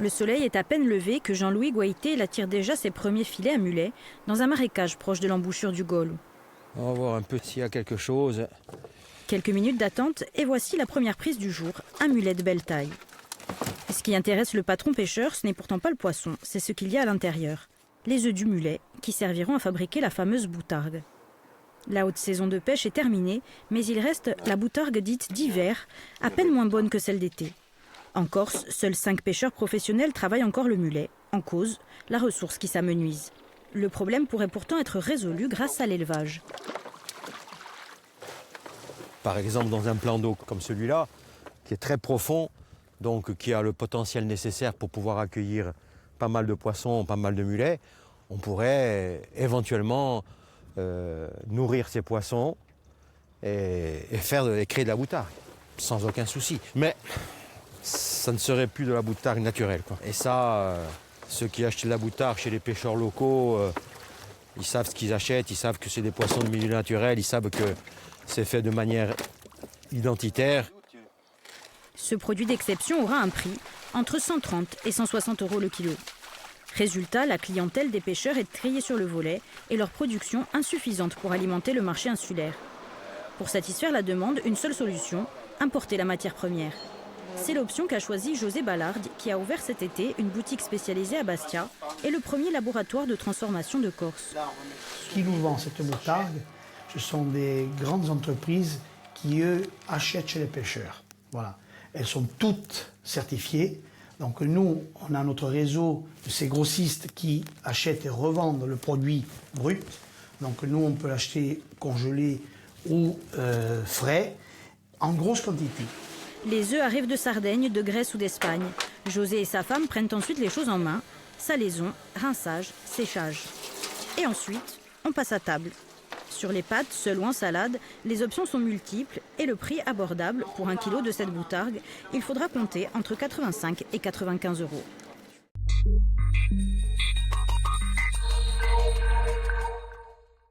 Le soleil est à peine levé que Jean-Louis Goïté attire déjà ses premiers filets à mulets dans un marécage proche de l'embouchure du Gaulle. On va voir un peu s'il y a quelque chose. Quelques minutes d'attente et voici la première prise du jour, un mulet de belle taille. Ce qui intéresse le patron pêcheur, ce n'est pourtant pas le poisson, c'est ce qu'il y a à l'intérieur. Les œufs du mulet qui serviront à fabriquer la fameuse boutargue. La haute saison de pêche est terminée, mais il reste la boutargue dite d'hiver, à peine moins bonne que celle d'été. En Corse, seuls 5 pêcheurs professionnels travaillent encore le mulet. En cause, la ressource qui s'amenuise. Le problème pourrait pourtant être résolu grâce à l'élevage. Par exemple, dans un plan d'eau comme celui-là, qui est très profond, donc qui a le potentiel nécessaire pour pouvoir accueillir pas mal de poissons, pas mal de mulets, on pourrait éventuellement nourrir ces poissons et créer de la boutargue, sans aucun souci. Mais ça ne serait plus de la boutargue naturelle, quoi. Et ça, ceux qui achètent de la boutargue chez les pêcheurs locaux, ils savent ce qu'ils achètent, ils savent que c'est des poissons de milieu naturel, ils savent que c'est fait de manière identitaire. Ce produit d'exception aura un prix entre 130 et 160 € le kilo. Résultat, la clientèle des pêcheurs est triée sur le volet et leur production insuffisante pour alimenter le marché insulaire. Pour satisfaire la demande, une seule solution, importer la matière première. C'est l'option qu'a choisie José Ballard, qui a ouvert cet été une boutique spécialisée à Bastia et le premier laboratoire de transformation de Corse. Ce qui nous vend cette boutargue, ce sont des grandes entreprises qui, eux, achètent chez les pêcheurs. Voilà. Elles sont toutes certifiées. Donc nous, on a notre réseau de ces grossistes qui achètent et revendent le produit brut. Donc nous, on peut l'acheter congelé ou frais, en grosse quantité. Les œufs arrivent de Sardaigne, de Grèce ou d'Espagne. José et sa femme prennent ensuite les choses en main. Salaison, rinçage, séchage. Et ensuite, on passe à table. Sur les pâtes, seules ou en salade, les options sont multiples et le prix abordable. Pour 1 kilo de cette boutargue, il faudra compter entre 85 et 95 €.